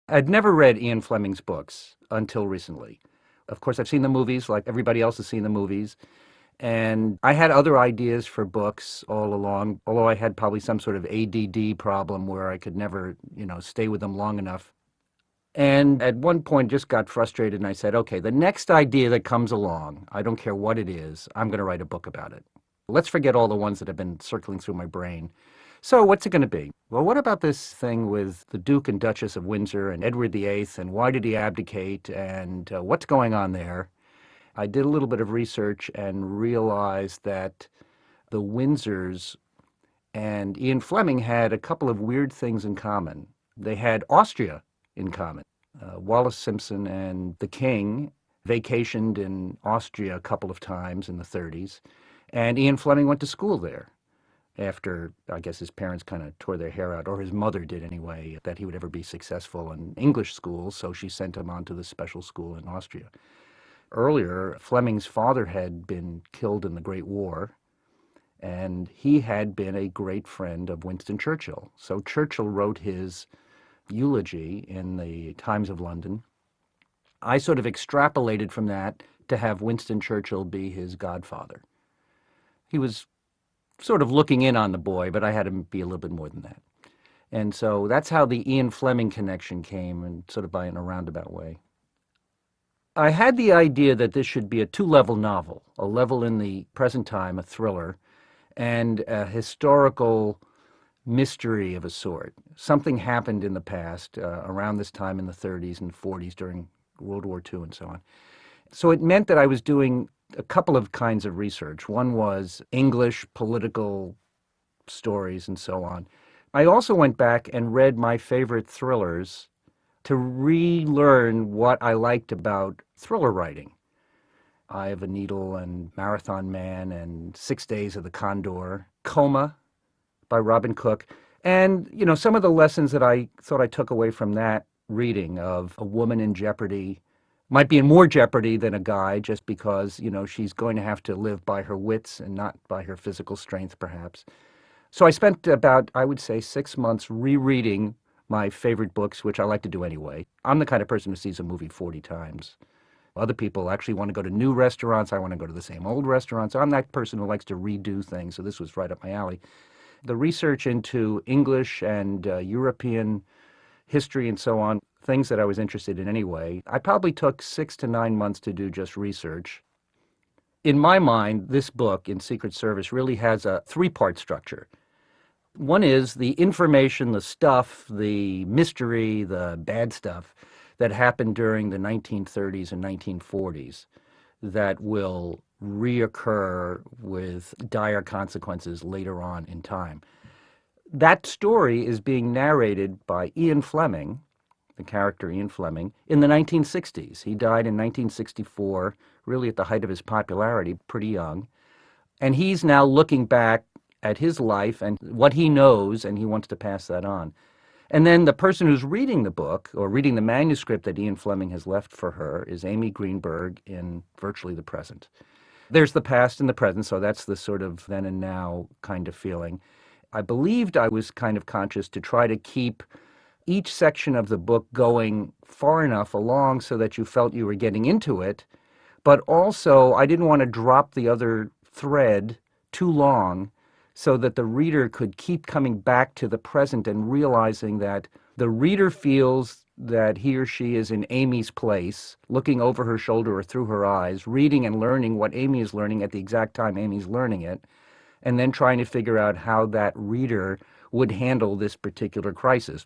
I'd never read Ian Fleming's books until recently. Of course, I've seen the movies like everybody else has seen the movies. And I had other ideas for books all along, although I had probably some sort of ADD problem where I could never, stay with them long enough. And at one point just got frustrated and I said, okay, the next idea that comes along, I don't care what it is, I'm going to write a book about it. Let's forget all the ones that have been circling through my brain. So what's it going to be? Well, what about this thing with the Duke and Duchess of Windsor and Edward VIII, and why did he abdicate, and what's going on there? I did a little bit of research and realized that the Windsors and Ian Fleming had a couple of weird things in common. They had Austria in common. Wallace Simpson and the King vacationed in Austria a couple of times in the 30s, and Ian Fleming went to school there after, I guess, his parents kind of tore their hair out, or his mother did anyway, that he would ever be successful in English school, so she sent him on to the special school in Austria. Earlier, Fleming's father had been killed in the Great War, and he had been a great friend of Winston Churchill. So Churchill wrote his eulogy in the Times of London. I sort of extrapolated from that to have Winston Churchill be his godfather. He was sort of looking in on the boy, but I had him be a little bit more than that. And so that's how the Ian Fleming connection came, and sort of by in a roundabout way. I had the idea that this should be a two-level novel, a level in the present time, a thriller, and a historical mystery of a sort. Something happened in the past, around this time in the 30s and 40s during World War II and so on. So it meant that I was doing a couple of kinds of research. One was English political stories and so on. I also went back and read my favorite thrillers to relearn what I liked about thriller writing. Eye of a Needle and Marathon Man and 6 Days of the Condor, Coma by Robin Cook. And, some of the lessons that I thought I took away from that reading of a woman in jeopardy, might be in more jeopardy than a guy just because, she's going to have to live by her wits and not by her physical strength, perhaps. So I spent about, I would say, 6 months rereading my favorite books, which I like to do anyway. I'm the kind of person who sees a movie 40 times. Other people actually want to go to new restaurants. I want to go to the same old restaurants. I'm that person who likes to redo things, so this was right up my alley. The research into English and European history and so on, things that I was interested in anyway, I probably took 6 to 9 months to do just research. In my mind, this book, In Secret Service, really has a three-part structure. One is the information, the stuff, the mystery, the bad stuff that happened during the 1930s and 1940s that will reoccur with dire consequences later on in time. That story is being narrated by Ian Fleming, the character Ian Fleming, in the 1960s. He died in 1964, really at the height of his popularity, pretty young. And he's now looking back at his life and what he knows, and he wants to pass that on. And then the person who's reading the book, or reading the manuscript that Ian Fleming has left for her, is Amy Greenberg in virtually the present. There's the past and the present, so that's the sort of then and now kind of feeling. I believed I was kind of conscious to try to keep each section of the book going far enough along so that you felt you were getting into it, but also I didn't want to drop the other thread too long so that the reader could keep coming back to the present and realizing that the reader feels that he or she is in Amy's place, looking over her shoulder or through her eyes, reading and learning what Amy is learning at the exact time Amy's learning it, and then trying to figure out how that reader would handle this particular crisis.